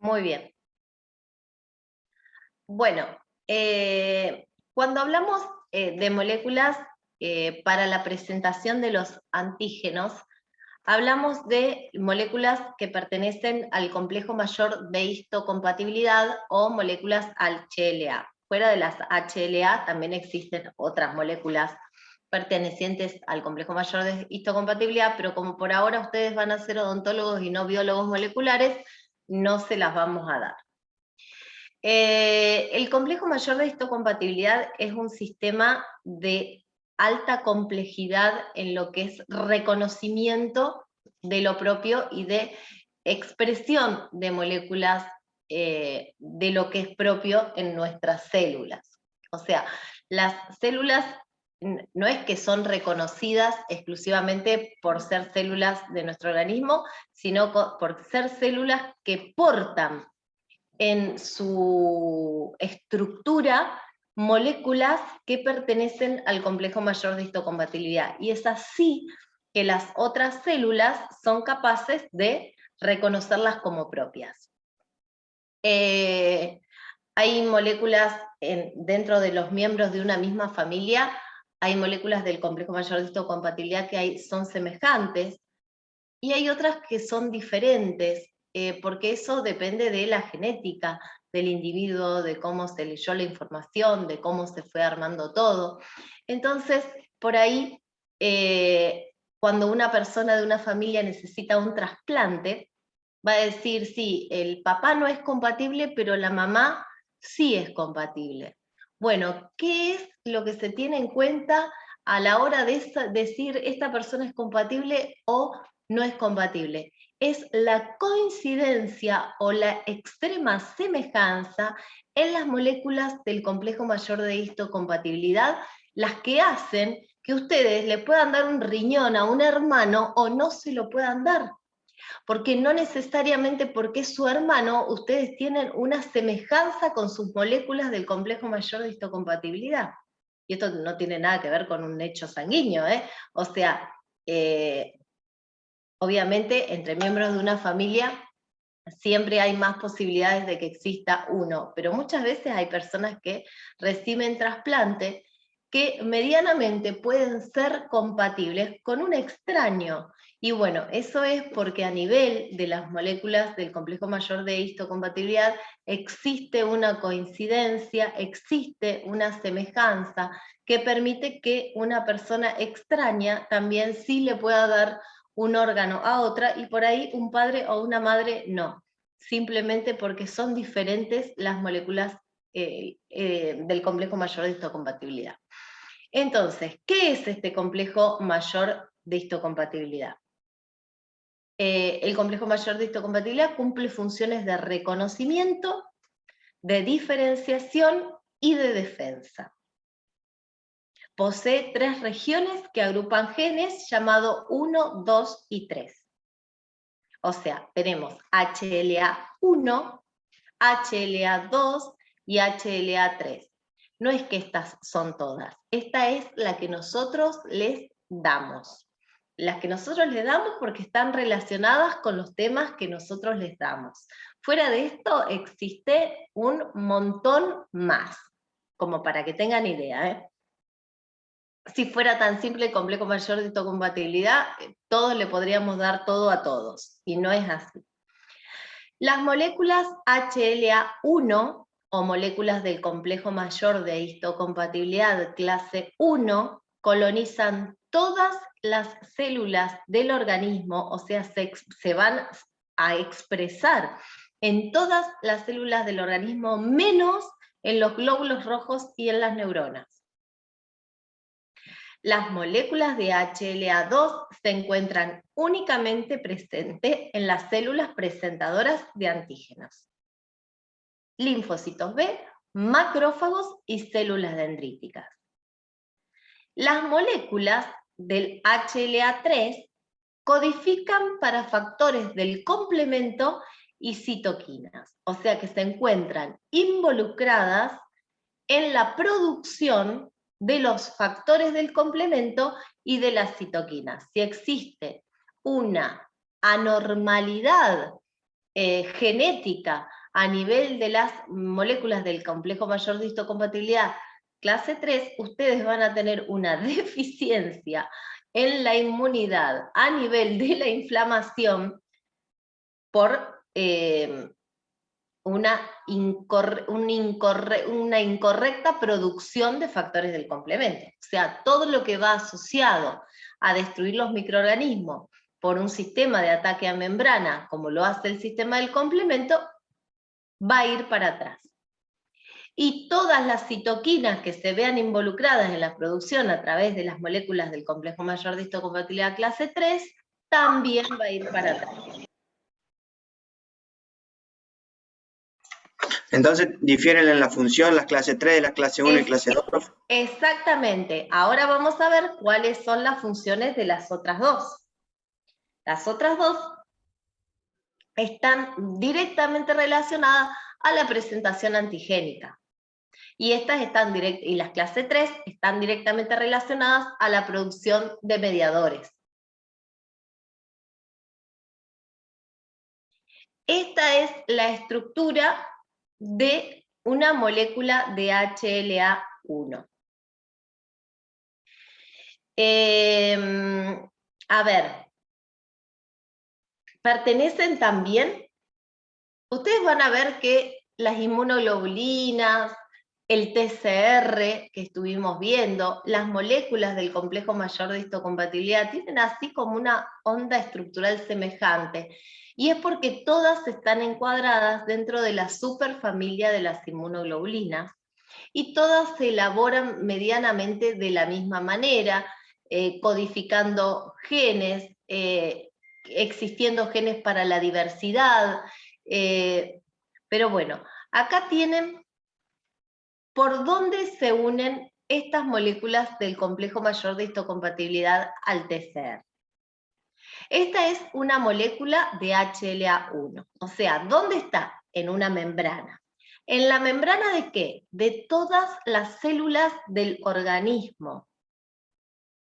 Muy bien. Bueno, cuando hablamos de moléculas para la presentación de los antígenos, hablamos de moléculas que pertenecen al complejo mayor de histocompatibilidad o moléculas HLA. Fuera de las HLA también existen otras moléculas pertenecientes al complejo mayor de histocompatibilidad, pero como por ahora ustedes van a ser odontólogos y no biólogos moleculares, no se las vamos a dar. El complejo mayor de histocompatibilidad es un sistema de alta complejidad en lo que es reconocimiento de lo propio y de expresión de moléculas de lo que es propio en nuestras células. O sea, las células no es que son reconocidas exclusivamente por ser células de nuestro organismo, sino por ser células que portan en su estructura moléculas que pertenecen al complejo mayor de histocompatibilidad. Y es así que las otras células son capaces de reconocerlas como propias. Hay moléculas dentro de los miembros de una misma familia, hay moléculas del complejo mayor de histocompatibilidad que son semejantes, y hay otras que son diferentes, porque eso depende de la genética del individuo, de cómo se leyó la información, de cómo se fue armando todo. Entonces, por ahí, cuando una persona de una familia necesita un trasplante, va a decir, sí, el papá no es compatible, pero la mamá sí es compatible. Bueno, ¿qué es lo que se tiene en cuenta a la hora de decir esta persona es compatible o no es compatible? Es la coincidencia o la extrema semejanza en las moléculas del complejo mayor de histocompatibilidad, las que hacen que ustedes le puedan dar un riñón a un hermano o no se lo puedan dar. Porque no necesariamente porque es su hermano, ustedes tienen una semejanza con sus moléculas del complejo mayor de histocompatibilidad. Y esto no tiene nada que ver con un hecho sanguíneo, ¿eh? O sea, obviamente entre miembros de una familia siempre hay más posibilidades de que exista uno, pero muchas veces hay personas que reciben trasplante que medianamente pueden ser compatibles con un extraño. Y bueno, eso es porque a nivel de las moléculas del complejo mayor de histocompatibilidad existe una coincidencia, existe una semejanza que permite que una persona extraña también sí le pueda dar un órgano a otra, y por ahí un padre o una madre no, simplemente porque son diferentes las moléculas del complejo mayor de histocompatibilidad. Entonces, ¿qué es este complejo mayor de histocompatibilidad? El complejo mayor de histocompatibilidad cumple funciones de reconocimiento, de diferenciación y de defensa. Posee 3 regiones que agrupan genes llamados 1, 2 y 3. O sea, tenemos HLA1, HLA2 y HLA3. No es que estas son todas, esta es la que nosotros les damos. Las que nosotros les damos porque están relacionadas con los temas que nosotros les damos. Fuera de esto existe un montón más, como para que tengan idea, ¿eh? Si fuera tan simple el complejo mayor de histocompatibilidad, todos le podríamos dar todo a todos, y no es así. Las moléculas HLA1, o moléculas del complejo mayor de histocompatibilidad clase 1, colonizan todas las células del organismo, o sea, se van a expresar en todas las células del organismo, menos en los glóbulos rojos y en las neuronas. Las moléculas de HLA2 se encuentran únicamente presentes en las células presentadoras de antígenos: linfocitos B, macrófagos y células dendríticas. Las moléculas del HLA3 codifican para factores del complemento y citoquinas, o sea que se encuentran involucradas en la producción de los factores del complemento y de las citoquinas. Si existe una anormalidad genética a nivel de las moléculas del complejo mayor de histocompatibilidad clase 3, ustedes van a tener una deficiencia en la inmunidad a nivel de la inflamación por una incorrecta producción de factores del complemento. O sea, todo lo que va asociado a destruir los microorganismos por un sistema de ataque a membrana, como lo hace el sistema del complemento, va a ir para atrás. Y todas las citoquinas que se vean involucradas en la producción a través de las moléculas del complejo mayor de histocompatibilidad clase 3, también va a ir para atrás. Entonces, ¿difieren en la función las clase 3 de la clase 1 y clase 2? Exactamente. Ahora vamos a ver cuáles son las funciones de las otras dos. Las otras dos están directamente relacionadas a la presentación antigénica. Y las clase 3 están directamente relacionadas a la producción de mediadores. Esta es la estructura de una molécula de HLA1. A ver, pertenecen también, ustedes van a ver que las inmunoglobulinas, el TCR que estuvimos viendo, las moléculas del complejo mayor de histocompatibilidad, tienen así como una onda estructural semejante, y es porque todas están encuadradas dentro de la superfamilia de las inmunoglobulinas, y todas se elaboran medianamente de la misma manera, codificando genes, existiendo genes para la diversidad, pero bueno, acá tienen por dónde se unen estas moléculas del complejo mayor de histocompatibilidad al TCR. Esta es una molécula de HLA1, o sea, ¿dónde está? En una membrana. ¿En la membrana de qué? De todas las células del organismo.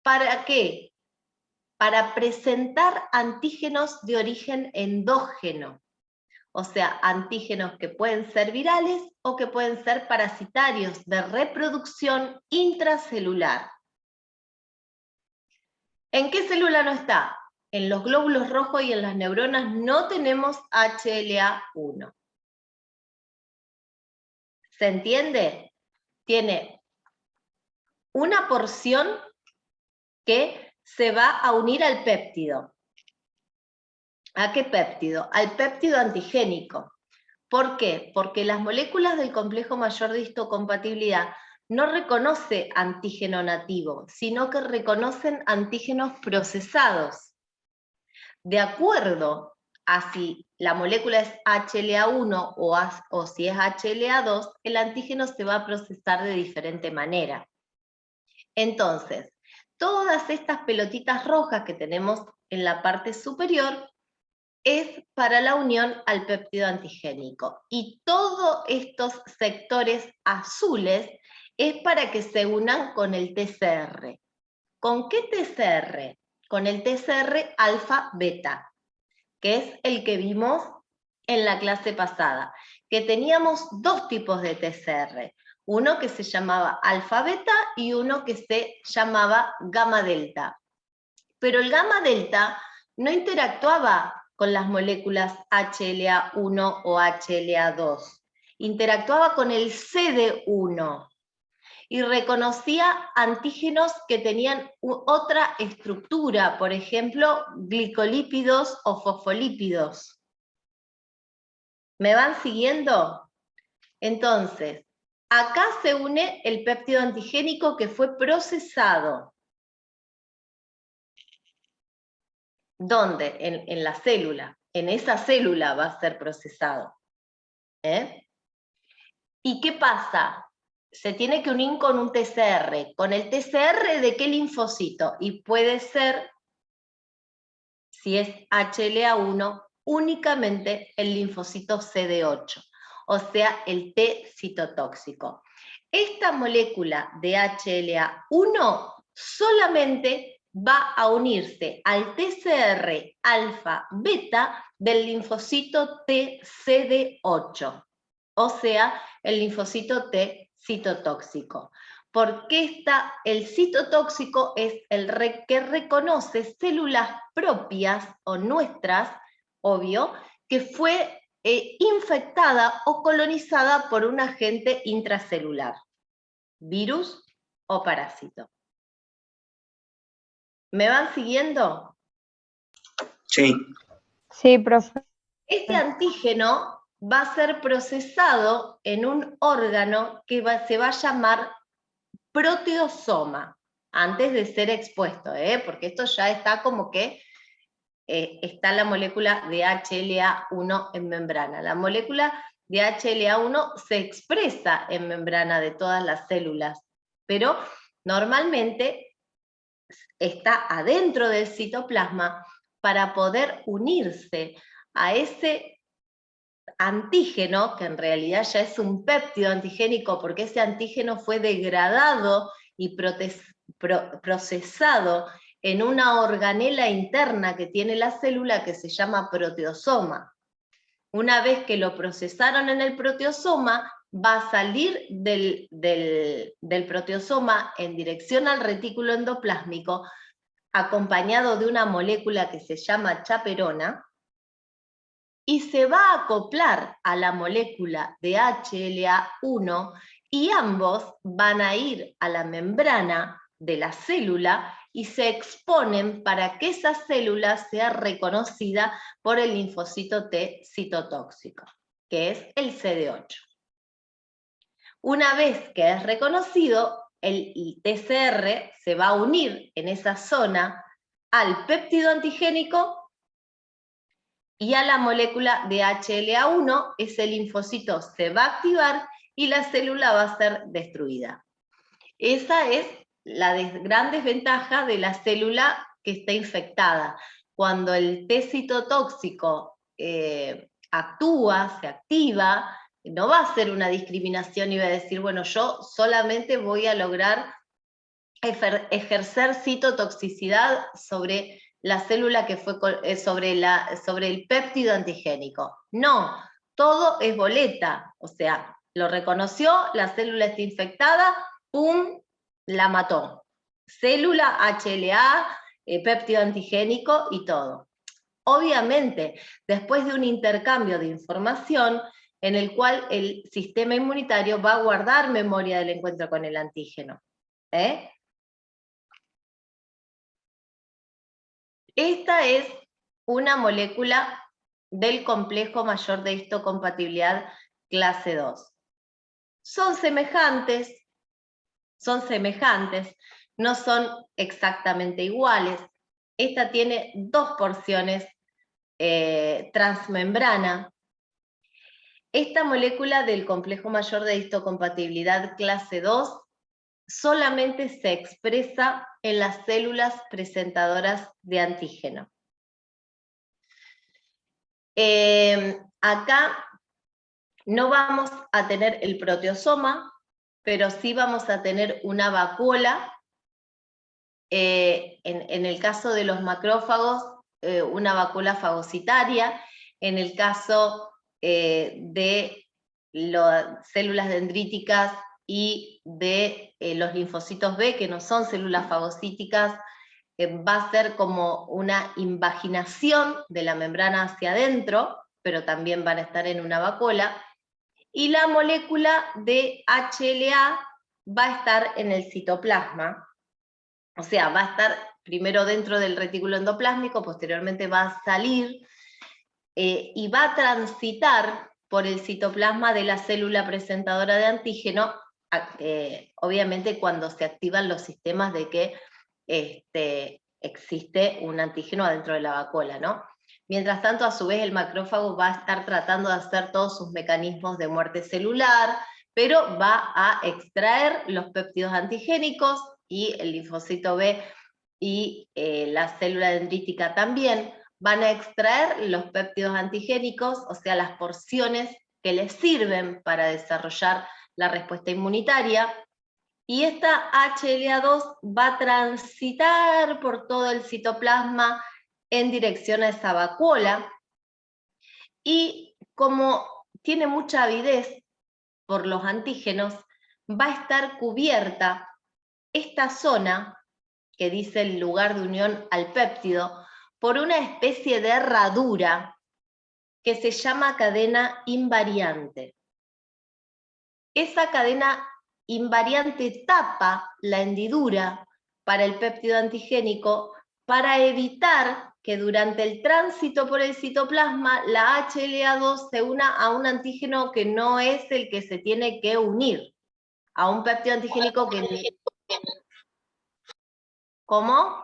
¿Para qué? Para presentar antígenos de origen endógeno, o sea, antígenos que pueden ser virales o que pueden ser parasitarios de reproducción intracelular. ¿En qué célula no está? En los glóbulos rojos y en las neuronas no tenemos HLA1. ¿Se entiende? Tiene una porción que se va a unir al péptido. ¿A qué péptido? Al péptido antigénico. ¿Por qué? Porque las moléculas del complejo mayor de histocompatibilidad no reconoce antígeno nativo, sino que reconocen antígenos procesados. De acuerdo a si la molécula es HLA1 o si es HLA2, el antígeno se va a procesar de diferente manera. Entonces, todas estas pelotitas rojas que tenemos en la parte superior es para la unión al péptido antigénico. Y todos estos sectores azules es para que se unan con el TCR. ¿Con qué TCR? Con el TCR alfa-beta, que es el que vimos en la clase pasada, que teníamos dos tipos de TCR, uno que se llamaba alfa-beta y uno que se llamaba gamma-delta. Pero el gamma-delta no interactuaba con las moléculas HLA1 o HLA2, interactuaba con el CD1 y reconocía antígenos que tenían otra estructura, por ejemplo, glicolípidos o fosfolípidos. ¿Me van siguiendo? Entonces, acá se une el péptido antigénico que fue procesado. ¿Dónde? En la célula. En esa célula va a ser procesado. ¿Y qué pasa? Se tiene que unir con un TCR. ¿Con el TCR de qué linfocito? Y puede ser, si es HLA1, únicamente el linfocito CD8, o sea, el T citotóxico. Esta molécula de HLA1 solamente va a unirse al TCR alfa beta del linfocito T CD8, o sea, el linfocito T citotóxico. Porque el citotóxico es el que reconoce células propias o nuestras, obvio, que fue infectada o colonizada por un agente intracelular, virus o parásito. ¿Me van siguiendo? Sí. Sí, profe. Este antígeno va a ser procesado en un órgano que se va a llamar proteosoma, antes de ser expuesto, porque esto ya está como que está la molécula de HLA1 en membrana. La molécula de HLA1 se expresa en membrana de todas las células, pero normalmente está adentro del citoplasma para poder unirse a ese antígeno, que en realidad ya es un péptido antigénico, porque ese antígeno fue degradado y procesado en una organela interna que tiene la célula que se llama proteosoma. Una vez que lo procesaron en el proteosoma, va a salir del proteosoma en dirección al retículo endoplásmico, acompañado de una molécula que se llama chaperona, y se va a acoplar a la molécula de HLA1, y ambos van a ir a la membrana de la célula y se exponen para que esa célula sea reconocida por el linfocito T citotóxico, que es el CD8. Una vez que es reconocido, el TCR se va a unir en esa zona al péptido antigénico y a la molécula de HLA1, ese linfocito se va a activar y la célula va a ser destruida. Esa es la gran desventaja de la célula que está infectada. Cuando el T citotóxico actúa, se activa, no va a hacer una discriminación y va a decir, bueno, yo solamente voy a lograr ejercer citotoxicidad sobre la célula que fue sobre el péptido antigénico. No, todo es boleta, o sea, lo reconoció, la célula está infectada, ¡pum!, la mató. Célula, HLA, péptido antigénico y todo. Obviamente, después de un intercambio de información en el cual el sistema inmunitario va a guardar memoria del encuentro con el antígeno. Esta es una molécula del complejo mayor de histocompatibilidad clase 2. Son semejantes, no son exactamente iguales. Esta tiene 2 porciones transmembrana. Esta molécula del complejo mayor de histocompatibilidad clase 2 solamente se expresa en las células presentadoras de antígeno. Acá no vamos a tener el proteosoma, pero sí vamos a tener una vacuola. En el caso de los macrófagos, una vacuola fagocitaria. En el caso de las células dendríticas y de los linfocitos B, que no son células fagocíticas, va a ser como una invaginación de la membrana hacia adentro, pero también van a estar en una vacuola, y la molécula de HLA va a estar en el citoplasma, o sea, va a estar primero dentro del retículo endoplásmico, posteriormente va a salir y va a transitar por el citoplasma de la célula presentadora de antígeno, obviamente cuando se activan los sistemas de que existe un antígeno adentro de la vacuola, ¿no? Mientras tanto, a su vez, el macrófago va a estar tratando de hacer todos sus mecanismos de muerte celular, pero va a extraer los péptidos antigénicos, y el linfocito B y la célula dendrítica también van a extraer los péptidos antigénicos, o sea, las porciones que les sirven para desarrollar la respuesta inmunitaria, y esta HLA2 va a transitar por todo el citoplasma en dirección a esa vacuola, y como tiene mucha avidez por los antígenos, va a estar cubierta esta zona, que dice el lugar de unión al péptido, por una especie de herradura que se llama cadena invariante. Esa cadena invariante tapa la hendidura para el péptido antigénico para evitar que durante el tránsito por el citoplasma la HLA2 se una a un antígeno que no es el que se tiene que unir, a un péptido antigénico que... ¿Cómo?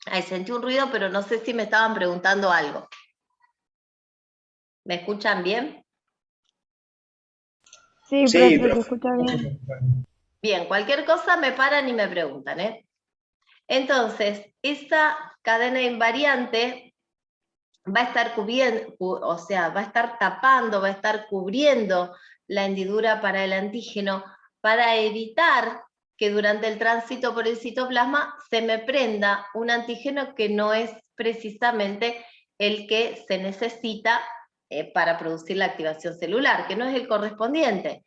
Ay, sentí un ruido, pero no sé si me estaban preguntando algo. ¿Me escuchan bien? Sí, Sí, profe, se profe. escucha bien. Bien, cualquier cosa me paran y me preguntan, ¿eh? Entonces, esta cadena invariante va a estar cubriendo, o sea, va a estar tapando, va a estar cubriendo la hendidura para el antígeno para evitar que durante el tránsito por el citoplasma se me prenda un antígeno que no es precisamente el que se necesita para producir la activación celular, que no es el correspondiente.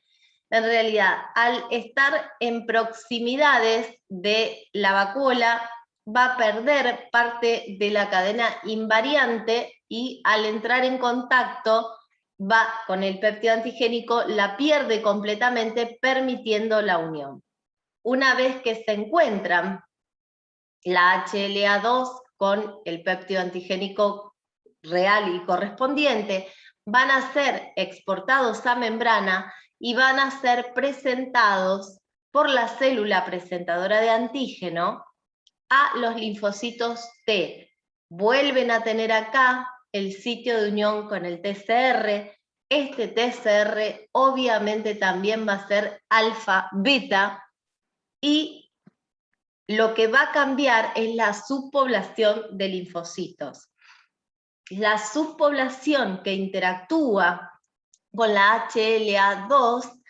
En realidad, al estar en proximidades de la vacuola, va a perder parte de la cadena invariante y al entrar en contacto va con el péptido antigénico, la pierde completamente, permitiendo la unión. Una vez que se encuentran la HLA2 con el péptido antigénico real y correspondiente, van a ser exportados a membrana y van a ser presentados por la célula presentadora de antígeno a los linfocitos T. Vuelven a tener acá el sitio de unión con el TCR. Este TCR obviamente también va a ser alfa-beta, y lo que va a cambiar es la subpoblación de linfocitos. La subpoblación que interactúa con la HLA2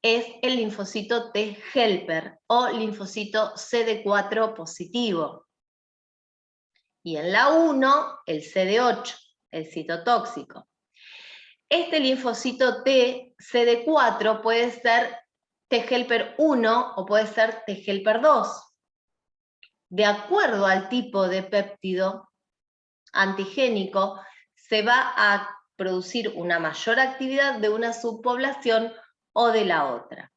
es el linfocito T helper o linfocito CD4 positivo. Y en la 1, el CD8, el citotóxico. Este linfocito T CD4 puede ser T helper 1 o puede ser T helper 2. De acuerdo al tipo de péptido antigénico, se va a producir una mayor actividad de una subpoblación o de la otra.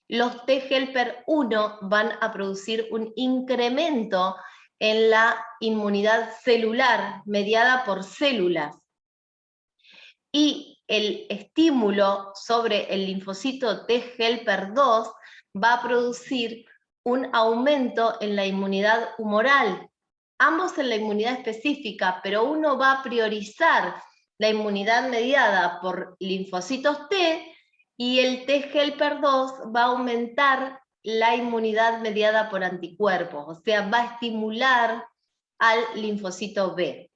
Los T helper 1 van a producir un incremento en la inmunidad celular mediada por células, y el estímulo sobre el linfocito T helper 2 va a producir un aumento en la inmunidad humoral, ambos en la inmunidad específica, pero uno va a priorizar la inmunidad mediada por linfocitos T, y el T helper 2 va a aumentar la inmunidad mediada por anticuerpos, o sea, va a estimular al linfocito B,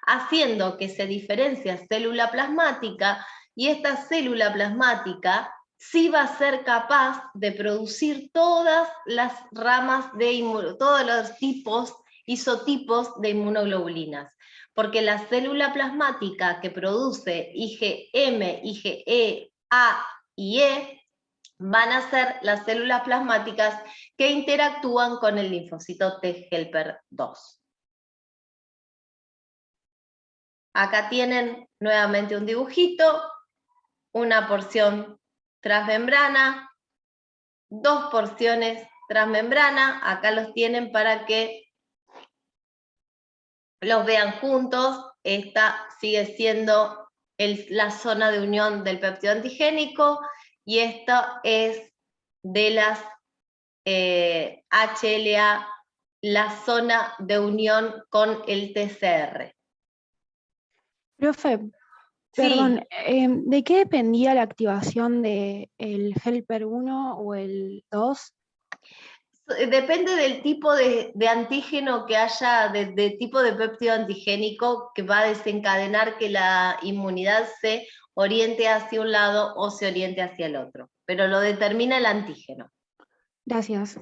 haciendo que se diferencia célula plasmática, y esta célula plasmática sí va a ser capaz de producir todas las ramas de todos los isotipos de inmunoglobulinas, porque la célula plasmática que produce IgM, IgE, A y E van a ser las células plasmáticas que interactúan con el linfocito T helper 2. Acá tienen nuevamente un dibujito, una porción transmembrana, dos porciones transmembrana, acá los tienen para que los vean juntos. Esta sigue siendo la zona de unión del péptido antigénico, y esta es de las HLA, la zona de unión con el TCR. Profe, perdón, ¿de qué dependía la activación del helper 1 o el 2? Depende del tipo de antígeno que haya, de tipo de péptido antigénico, que va a desencadenar que la inmunidad se oriente hacia un lado o se oriente hacia el otro, pero lo determina el antígeno. Gracias.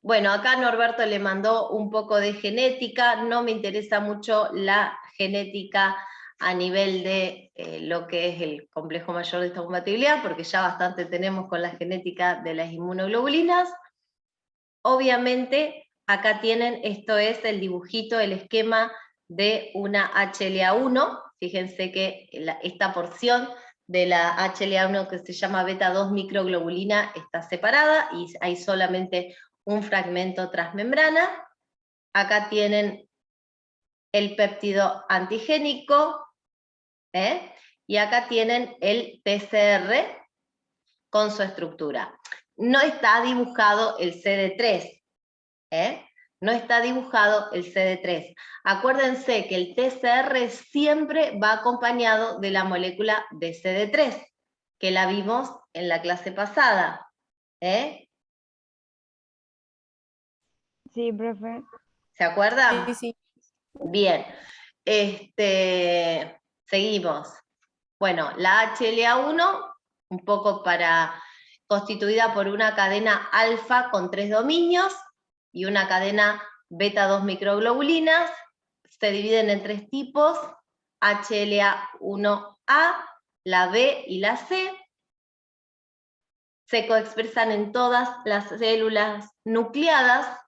Bueno, acá Norberto le mandó un poco de genética, no me interesa mucho la genética a nivel de lo que es el complejo mayor de histocompatibilidad, porque ya bastante tenemos con la genética de las inmunoglobulinas. Obviamente, acá tienen, esto es el dibujito, el esquema de una HLA1, fíjense que esta porción de la HLA1 que se llama beta 2 microglobulina está separada y hay solamente un fragmento transmembrana. Acá tienen el péptido antigénico, y acá tienen el PCR con su estructura. No está dibujado el CD3, no está dibujado el CD3. Acuérdense que el TCR siempre va acompañado de la molécula de CD3, que la vimos en la clase pasada. Sí, profe. ¿Se acuerdan? Sí, sí. Bien. Seguimos. Bueno, la HLA1, un poco constituida por una cadena alfa con 3 dominios y una cadena beta 2 microglobulinas, se dividen en 3 tipos, HLA1A, la B y la C, se coexpresan en todas las células nucleadas,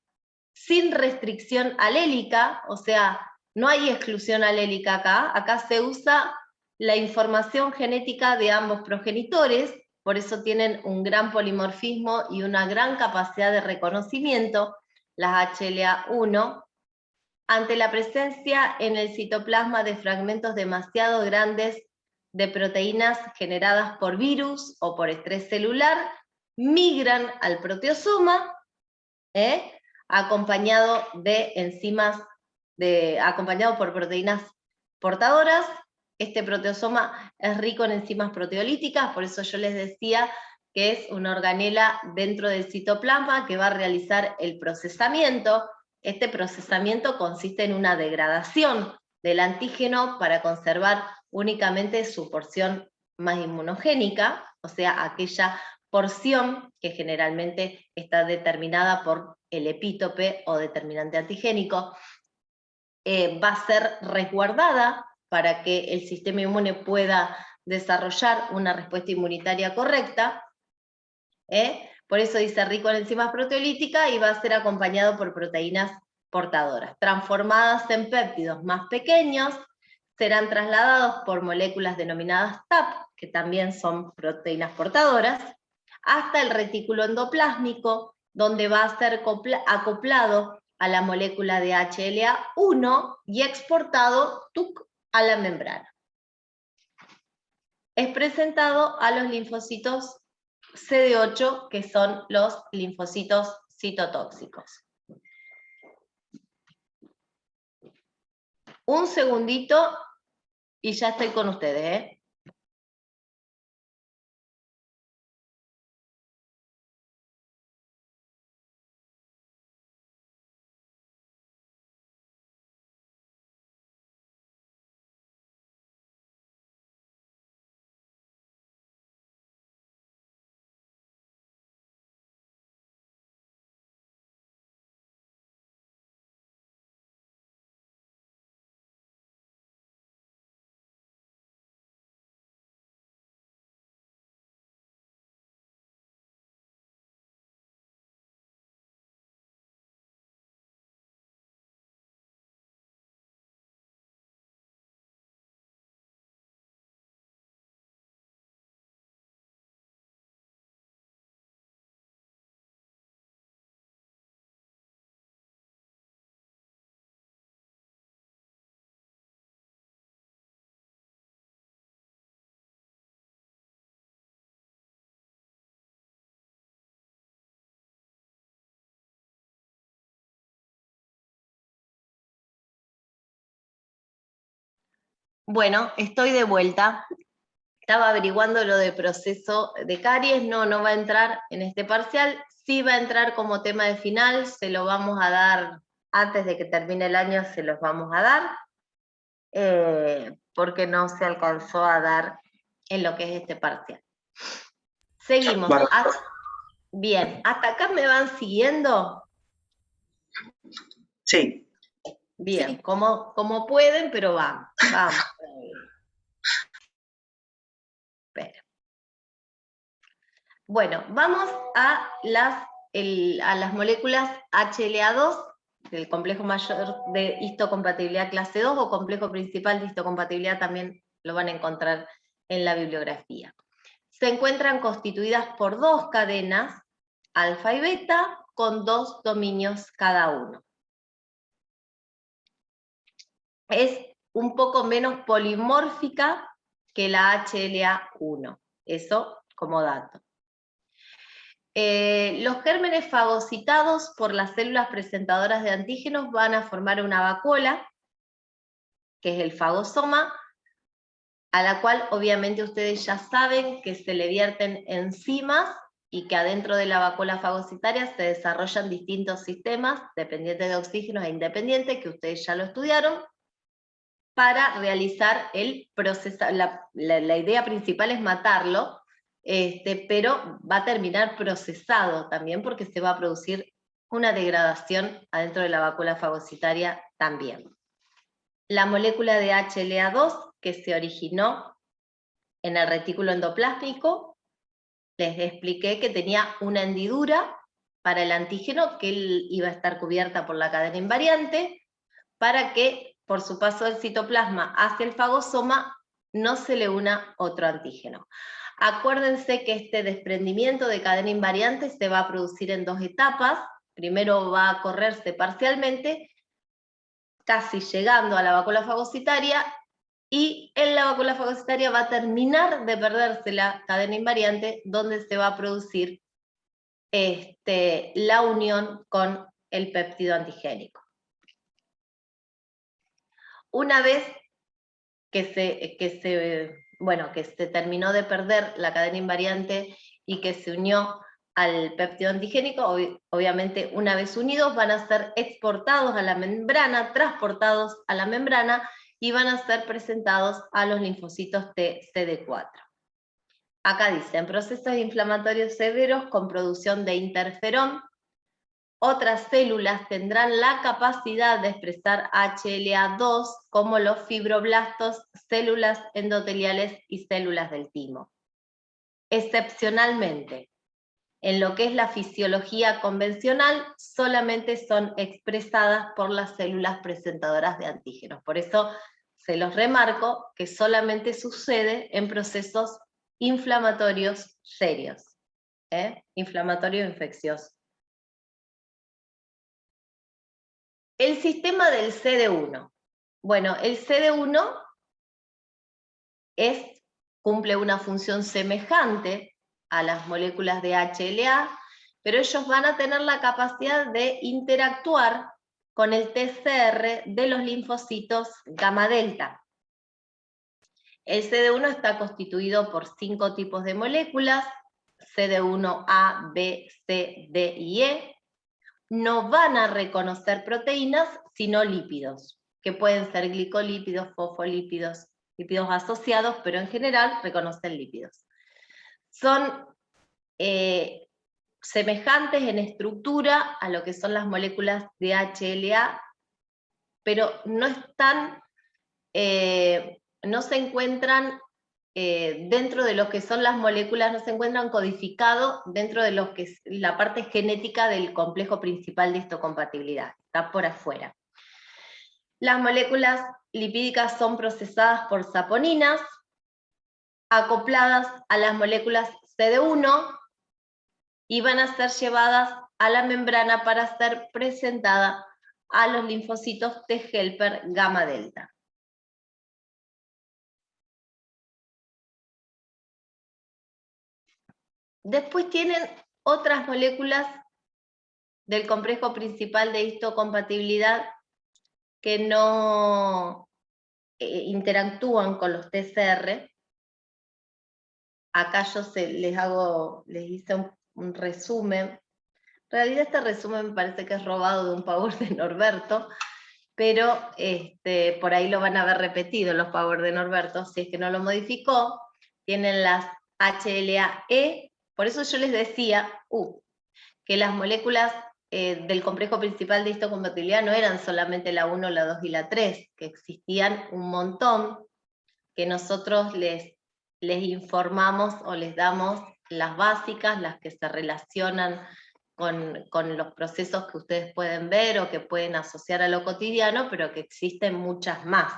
sin restricción alélica, o sea, no hay exclusión alélica acá se usa la información genética de ambos progenitores, por eso tienen un gran polimorfismo y una gran capacidad de reconocimiento, las HLA1, ante la presencia en el citoplasma de fragmentos demasiado grandes de proteínas generadas por virus o por estrés celular, migran al proteosoma, acompañado de enzimas, acompañado por proteínas portadoras. Este proteosoma es rico en enzimas proteolíticas, por eso yo les decía que es una organela dentro del citoplasma que va a realizar el procesamiento. Este procesamiento consiste en una degradación del antígeno para conservar únicamente su porción más inmunogénica, o sea, aquella porción que generalmente está determinada por el epítope o determinante antigénico, va a ser resguardada para que el sistema inmune pueda desarrollar una respuesta inmunitaria correcta. Por eso dice rico en enzimas proteolíticas y va a ser acompañado por proteínas portadoras. Transformadas en péptidos más pequeños, serán trasladados por moléculas denominadas TAP, que también son proteínas portadoras, hasta el retículo endoplásmico, donde va a ser acoplado a la molécula de HLA1 y exportado a la membrana. Es presentado a los linfocitos CD8, que son los linfocitos citotóxicos. Un segundito y ya estoy con ustedes, Bueno, estoy de vuelta. Estaba averiguando lo de proceso de caries, no va a entrar en este parcial, sí va a entrar como tema de final, se lo vamos a dar, antes de que termine el año se los vamos a dar, porque no se alcanzó a dar en lo que es este parcial. Seguimos. Bueno. Bien, ¿hasta acá me van siguiendo? Sí. Bien, Sí. como pueden, pero vamos. Espera. Bueno, vamos a las moléculas HLA2 del complejo mayor de histocompatibilidad clase 2 o complejo principal de histocompatibilidad, también lo van a encontrar en la bibliografía. Se encuentran constituidas por 2 cadenas, alfa y beta, con 2 dominios cada uno. Es un poco menos polimórfica que la HLA1, eso como dato. Los gérmenes fagocitados por las células presentadoras de antígenos van a formar una vacuola, que es el fagosoma, a la cual obviamente ustedes ya saben que se le vierten enzimas y que adentro de la vacuola fagocitaria se desarrollan distintos sistemas, dependientes de oxígenos e independientes, que ustedes ya lo estudiaron, para realizar el proceso. La idea principal es matarlo, pero va a terminar procesado también porque se va a producir una degradación adentro de la vacuola fagocitaria también. La molécula de HLA2 que se originó en el retículo endoplásmico, les expliqué que tenía una hendidura para el antígeno, que iba a estar cubierta por la cadena invariante, para que por su paso del citoplasma hacia el fagosoma no se le una otro antígeno. Acuérdense que este desprendimiento de cadena invariante se va a producir en 2 etapas. Primero va a correrse parcialmente, casi llegando a la vacuola fagocitaria, y en la vacuola fagocitaria va a terminar de perderse la cadena invariante, donde se va a producir la unión con el péptido antigénico. Una vez que se terminó de perder la cadena invariante y que se unió al péptido antigénico, obviamente una vez unidos van a ser exportados a la membrana, transportados a la membrana y van a ser presentados a los linfocitos T CD4. Acá dicen procesos inflamatorios severos con producción de interferón. Otras células tendrán la capacidad de expresar HLA2 como los fibroblastos, células endoteliales y células del timo. Excepcionalmente, en lo que es la fisiología convencional, solamente son expresadas por las células presentadoras de antígenos. Por eso se los remarco que solamente sucede en procesos inflamatorios serios, inflamatorio infeccioso. El sistema del CD1. Bueno, el CD1 cumple una función semejante a las moléculas de HLA, pero ellos van a tener la capacidad de interactuar con el TCR de los linfocitos gamma delta. El CD1 está constituido por 5 tipos de moléculas, CD1A, B, C, D y E. No van a reconocer proteínas, sino lípidos, que pueden ser glicolípidos, fosfolípidos, lípidos asociados, pero en general reconocen lípidos. Son semejantes en estructura a lo que son las moléculas de HLA, pero no se encuentran dentro de lo que son las moléculas, no se encuentran codificados dentro de lo que es la parte genética del complejo principal de histocompatibilidad, está por afuera. Las moléculas lipídicas son procesadas por saponinas, acopladas a las moléculas CD1, y van a ser llevadas a la membrana para ser presentadas a los linfocitos T helper gamma delta. Después tienen otras moléculas del complejo principal de histocompatibilidad que no interactúan con los TCR. Acá yo les hice un resumen. En realidad este resumen me parece que es robado de un PowerPoint de Norberto, pero por ahí lo van a ver repetido los Power de Norberto, si es que no lo modificó. Tienen las HLA-E, por eso yo les decía que las moléculas del complejo principal de histocompatibilidad no eran solamente la 1, la 2 y la 3, que existían un montón, que nosotros les informamos o les damos las básicas, las que se relacionan con los procesos que ustedes pueden ver o que pueden asociar a lo cotidiano, pero que existen muchas más.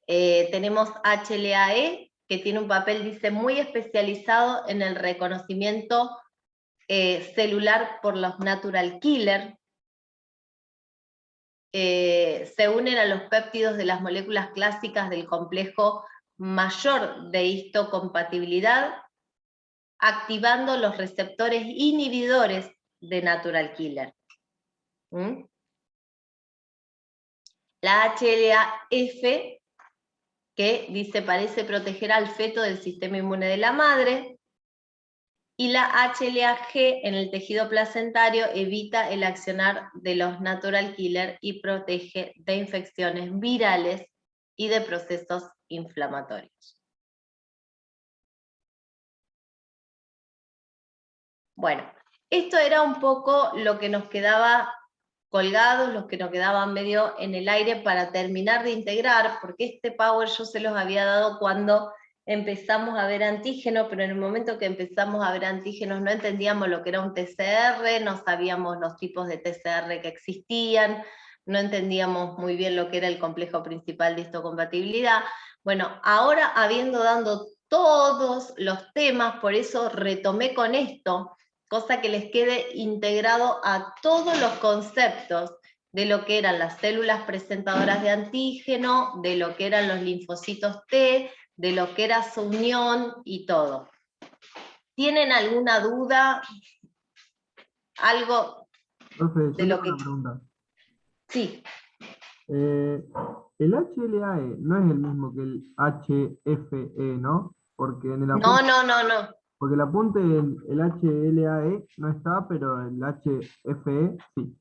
Tenemos HLA-E, que tiene un papel, dice, muy especializado en el reconocimiento celular por los natural killer. Se unen a los péptidos de las moléculas clásicas del complejo mayor de histocompatibilidad, activando los receptores inhibidores de natural killer. La HLA-F, que dice parece proteger al feto del sistema inmune de la madre, y la HLA-G en el tejido placentario evita el accionar de los natural killer y protege de infecciones virales y de procesos inflamatorios. Bueno, esto era un poco lo que nos quedaba colgados, los que nos quedaban medio en el aire para terminar de integrar, porque este Power yo se los había dado cuando empezamos a ver antígenos, pero en el momento que empezamos a ver antígenos no entendíamos lo que era un TCR, no sabíamos los tipos de TCR que existían, no entendíamos muy bien lo que era el complejo principal de histocompatibilidad. Bueno, ahora habiendo dado todos los temas, por eso retomé con esto, cosa que les quede integrado a todos los conceptos de lo que eran las células presentadoras de antígeno, de lo que eran los linfocitos T, de lo que era su unión y todo. ¿Tienen alguna duda? ¿Algo Profe, yo de lo tengo que...? una pregunta. Sí. El HLAE no es el mismo que el HFE, ¿no? Porque en el apunte, No. porque el apunte el HLAE no está, pero el HFE sí.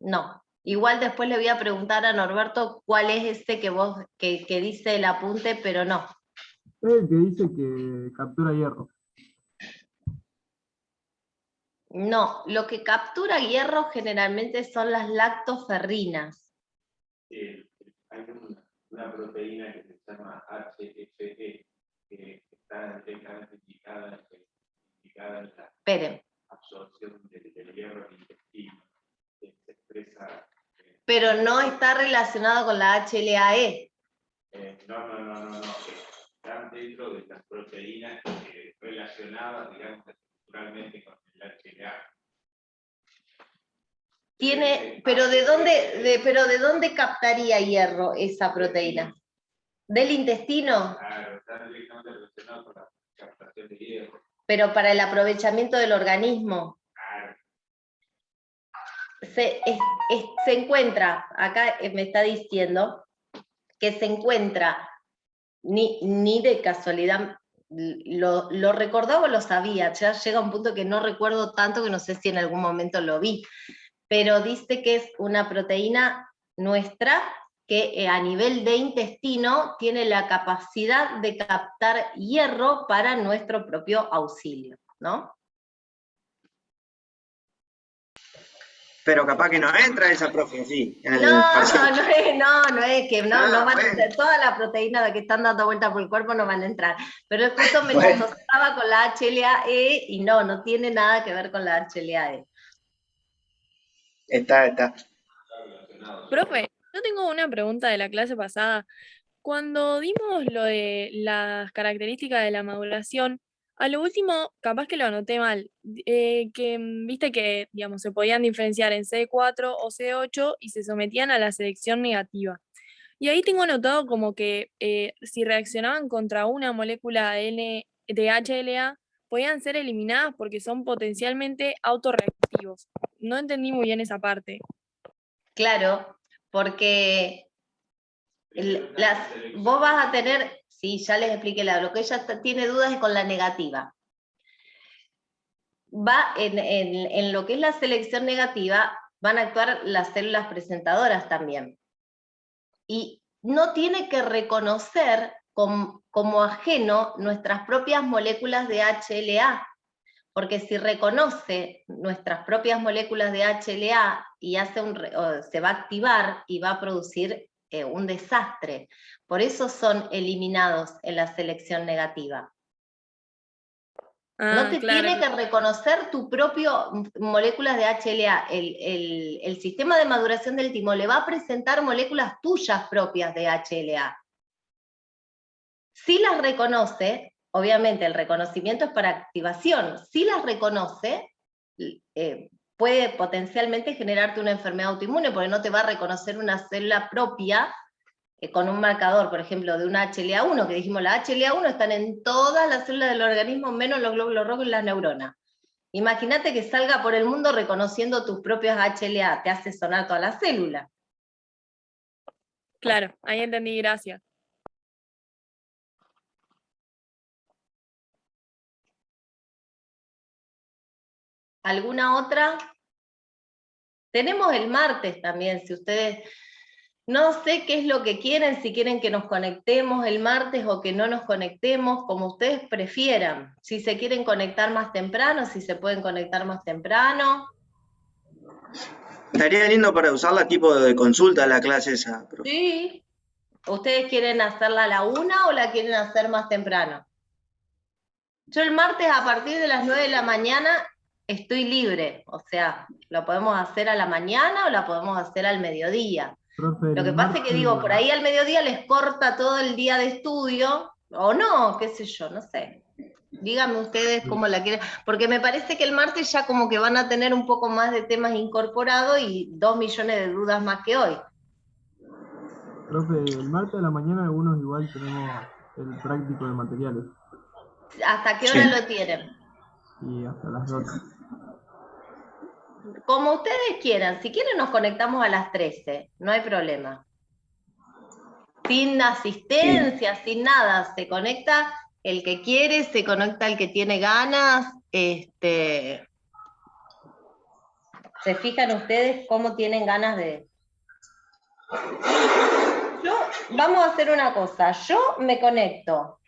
No. Igual después le voy a preguntar a Norberto cuál es ese que dice el apunte, pero no. Es el que dice que captura hierro. No, lo que captura hierro generalmente son las lactoferrinas. Hay una proteína que se llama HFE, que está directamente indicada en la Esperen. absorción del hierro en el intestino. Se expresa. Pero no está relacionado con la HLA-E. No. Están dentro de las proteínas relacionadas, digamos, estructuralmente con el HLA. Pero ¿de dónde captaría hierro esa proteína? ¿Del intestino? Claro, está directamente relacionado con la captación de hierro. Pero para el aprovechamiento del organismo. Claro. Se encuentra, acá me está diciendo, que se encuentra, ni de casualidad, lo recordaba o lo sabía, ya llega un punto que no recuerdo tanto, que no sé si en algún momento lo vi, pero dice que es una proteína nuestra que a nivel de intestino tiene la capacidad de captar hierro para nuestro propio auxilio, ¿no? Pero capaz que no entra esa, profe, sí. En el No parcial. es que no van a entrar, todas las proteínas que están dando vuelta por el cuerpo no van a entrar, pero justo me la asociaba con la HLA-E y no tiene nada que ver con la HLA-E. Está. Profe, yo tengo una pregunta de la clase pasada. Cuando dimos lo de las características de la maduración, a lo último, capaz que lo anoté mal, que viste que, digamos, se podían diferenciar en CD4 o CD8 y se sometían a la selección negativa. Y ahí tengo anotado como que si reaccionaban contra una molécula de HLA, podían ser eliminadas porque son potencialmente autorreactivos. No entendí muy bien esa parte. Claro, porque vos vas a tener, sí, ya les expliqué, lo que ella tiene dudas es con la negativa. Va en lo que es la selección negativa, van a actuar las células presentadoras también. Y no tiene que reconocer como ajeno nuestras propias moléculas de HLA, porque si reconoce nuestras propias moléculas de HLA y se va a activar y va a producir un desastre. Por eso son eliminados en la selección negativa. No te tiene que reconocer tu propio moléculas de HLA. El sistema de maduración del timo le va a presentar moléculas tuyas propias de HLA. Si las reconoce, obviamente el reconocimiento es para activación, si las reconoce, puede potencialmente generarte una enfermedad autoinmune, porque no te va a reconocer una célula propia con un marcador, por ejemplo, de una HLA1, que dijimos, la HLA1 están en todas las células del organismo, menos los glóbulos rojos y las neuronas. Imagínate que salga por el mundo reconociendo tus propios HLA, te hace sonar toda la célula. Claro, ahí entendí, gracias. ¿Alguna otra? Tenemos el martes también, si ustedes... No sé qué es lo que quieren, si quieren que nos conectemos el martes o que no nos conectemos, como ustedes prefieran. Si se quieren conectar más temprano, si se pueden conectar más temprano. Estaría lindo para usarla tipo de consulta la clase esa, profe. Sí. ¿Ustedes quieren hacerla a la 1 o la quieren hacer más temprano? Yo el martes a partir de las 9 de la mañana estoy libre, o sea, lo podemos hacer a la mañana o la podemos hacer al mediodía. Profe, Lo que pasa es que digo, por ahí al mediodía les corta todo el día de estudio, o no, qué sé yo, no sé. Díganme ustedes cómo la quieren, porque me parece que el martes ya como que van a tener un poco más de temas incorporados y 2 millones de dudas más que hoy. Profe, el martes a la mañana algunos igual tenemos el práctico de materiales. ¿Hasta qué hora lo tienen? Y hasta las 12. Como ustedes quieran, si quieren nos conectamos a las 13, no hay problema. Sin asistencia, sin nada, se conecta el que quiere, se conecta el que tiene ganas. ¿Se fijan ustedes cómo tienen ganas de...? Vamos a hacer una cosa, yo me conecto